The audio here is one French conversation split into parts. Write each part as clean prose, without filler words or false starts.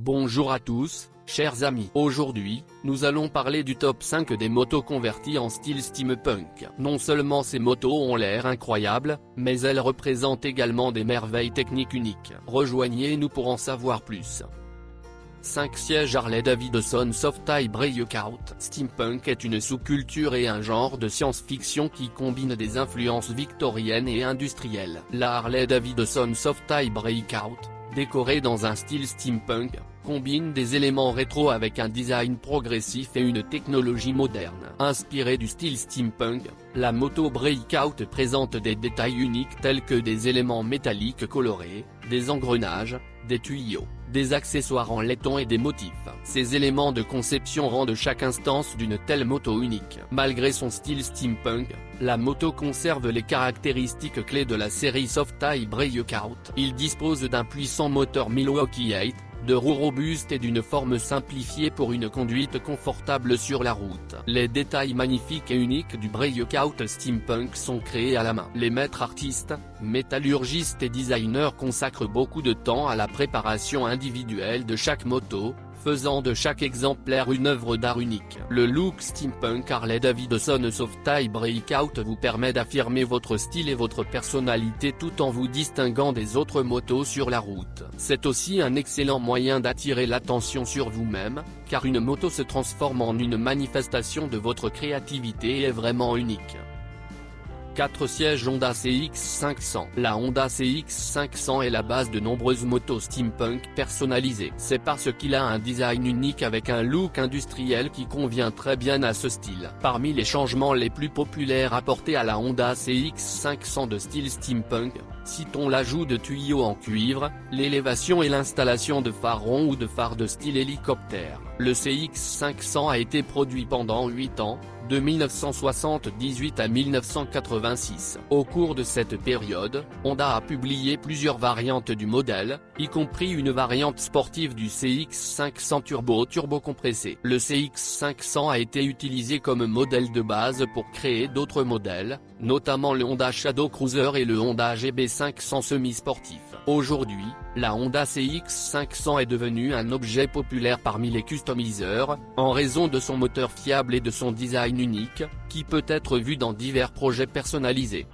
Bonjour à tous, chers amis. Aujourd'hui, nous allons parler du top 5 des motos converties en style steampunk. Non seulement ces motos ont l'air incroyables, mais elles représentent également des merveilles techniques uniques. Rejoignez-nous pour en savoir plus. 5 sièges Harley-Davidson Softail Breakout. Steampunk est une sous-culture et un genre de science-fiction qui combine des influences victoriennes et industrielles. La Harley-Davidson Softail Breakout, décorée dans un style steampunk, combine des éléments rétro avec un design progressif et une technologie moderne. Inspirée du style steampunk, la moto Breakout présente des détails uniques tels que des éléments métalliques colorés, des engrenages, des tuyaux, des accessoires en laiton et des motifs. Ces éléments de conception rendent chaque instance d'une telle moto unique. Malgré son style steampunk, la moto conserve les caractéristiques clés de la série Softail Breakout. Il dispose d'un puissant moteur Milwaukee 8, de roues robustes et d'une forme simplifiée pour une conduite confortable sur la route. Les détails magnifiques et uniques du Breakout Steampunk sont créés à la main. Les maîtres artistes, métallurgistes et designers consacrent beaucoup de temps à la préparation individuelle de chaque moto, faisant de chaque exemplaire une œuvre d'art unique. Le look steampunk Harley-Davidson Softail Breakout vous permet d'affirmer votre style et votre personnalité tout en vous distinguant des autres motos sur la route. C'est aussi un excellent moyen d'attirer l'attention sur vous-même, car une moto se transforme en une manifestation de votre créativité et est vraiment unique. 4 sièges Honda CX500. La Honda CX500 est la base de nombreuses motos steampunk personnalisées. C'est parce qu'il a un design unique avec un look industriel qui convient très bien à ce style. Parmi les changements les plus populaires apportés à la Honda CX500 de style steampunk, citons l'ajout de tuyaux en cuivre, l'élévation et l'installation de phares ronds ou de phares de style hélicoptère. Le CX500 a été produit pendant 8 ans, de 1978 à 1986. Au cours de cette période, Honda a publié plusieurs variantes du modèle, y compris une variante sportive du CX500 turbo-compressé. Le CX500 a été utilisé comme modèle de base pour créer d'autres modèles, notamment le Honda Shadow Cruiser et le Honda GB500 semi-sportif. Aujourd'hui, la Honda CX500 est devenue un objet populaire parmi les customiseurs, en raison de son moteur fiable et de son design unique, qui peut être vu dans divers projets personnalisés.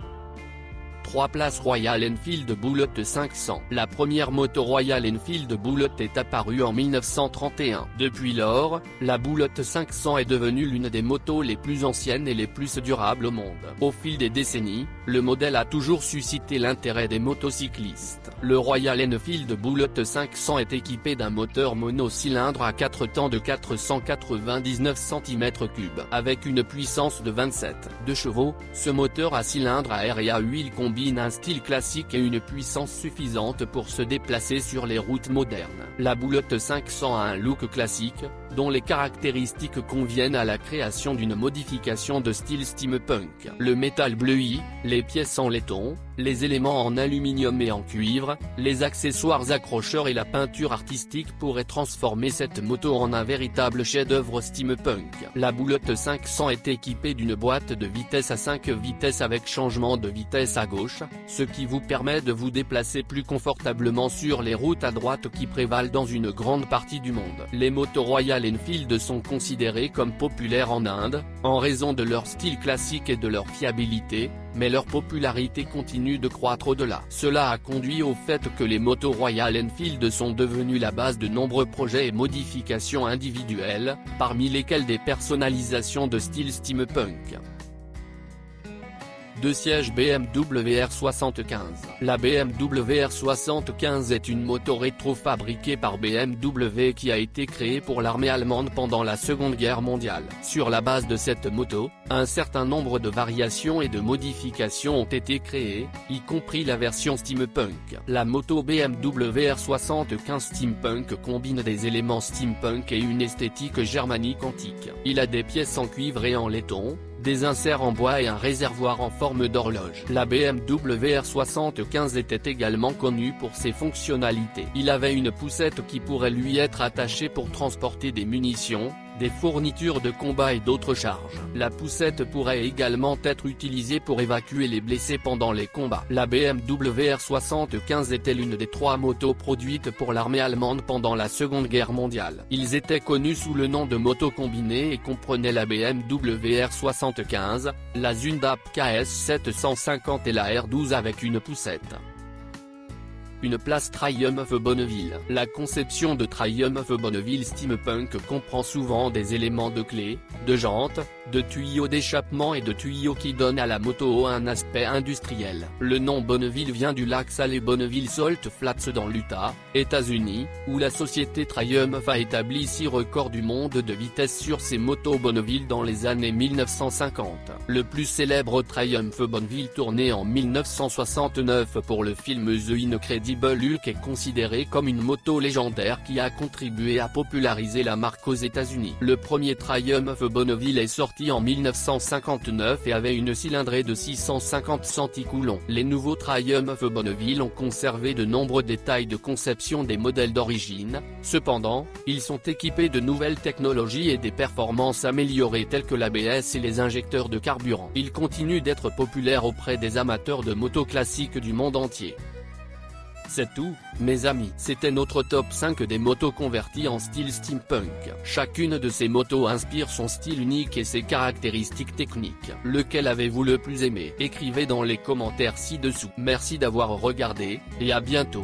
3 places Royal Enfield Bullet 500. La première moto Royal Enfield Bullet est apparue en 1931. Depuis lors, la Bullet 500 est devenue l'une des motos les plus anciennes et les plus durables au monde. Au fil des décennies, le modèle a toujours suscité l'intérêt des motocyclistes. Le Royal Enfield Bullet 500 est équipé d'un moteur monocylindre à 4 temps de 499 cm3. Avec une puissance de 27 chevaux, ce moteur à cylindre à air et à huile combine un style classique et une puissance suffisante pour se déplacer sur les routes modernes. La Bullet 500 a un look classique, dont les caractéristiques conviennent à la création d'une modification de style steampunk. Le métal bleui, les pièces en laiton, les éléments en aluminium et en cuivre, les accessoires accrocheurs et la peinture artistique pourraient transformer cette moto en un véritable chef-d'œuvre steampunk. La Bullet 500 est équipée d'une boîte de vitesse à 5 vitesses avec changement de vitesse à gauche, ce qui vous permet de vous déplacer plus confortablement sur les routes à droite qui prévalent dans une grande partie du monde. Les motos Royal Enfield sont considérées comme populaires en Inde, en raison de leur style classique et de leur fiabilité, mais leur popularité continue de croître au-delà. Cela a conduit au fait que les motos Royal Enfield sont devenues la base de nombreux projets et modifications individuelles, parmi lesquels des personnalisations de style steampunk. 2 sièges BMW R75. La BMW R75 est une moto rétro fabriquée par BMW qui a été créée pour l'armée allemande pendant la Seconde Guerre mondiale. Sur la base de cette moto, un certain nombre de variations et de modifications ont été créées, y compris la version steampunk. La moto BMW R75 Steampunk combine des éléments steampunk et une esthétique germanique antique. Il a des pièces en cuivre et en laiton, des inserts en bois et un réservoir en forme d'horloge. La BMW R75 était également connue pour ses fonctionnalités. Il avait une poussette qui pourrait lui être attachée pour transporter des munitions, des fournitures de combat et d'autres charges. La poussette pourrait également être utilisée pour évacuer les blessés pendant les combats. La BMW R75 était l'une des 3 motos produites pour l'armée allemande pendant la Seconde Guerre mondiale. Ils étaient connus sous le nom de motos combinées et comprenaient la BMW R75, la Zundap KS 750 et la R12 avec une poussette. Une place Triumph Bonneville. La conception de Triumph Bonneville Steampunk comprend souvent des éléments de clés, de jantes, de tuyaux d'échappement et de tuyaux qui donnent à la moto un aspect industriel. Le nom Bonneville vient du lac salé Bonneville Salt Flats dans l'Utah, États-Unis, où la société Triumph a établi 6 records du monde de vitesse sur ses motos Bonneville dans les années 1950. Le plus célèbre Triumph Bonneville tourné en 1969 pour le film The Incredible Hulk est considéré comme une moto légendaire qui a contribué à populariser la marque aux États-Unis. Le premier Triumph Bonneville est sorti en 1959 et avait une cylindrée de 650 centicoulomb. Les nouveaux Triumph Bonneville ont conservé de nombreux détails de conception des modèles d'origine, cependant, ils sont équipés de nouvelles technologies et des performances améliorées telles que l'ABS et les injecteurs de carburant. Ils continuent d'être populaires auprès des amateurs de motos classiques du monde entier. C'est tout, mes amis. C'était notre top 5 des motos converties en style steampunk. Chacune de ces motos inspire son style unique et ses caractéristiques techniques. Lequel avez-vous le plus aimé? Écrivez dans les commentaires ci-dessous. Merci d'avoir regardé, et à bientôt.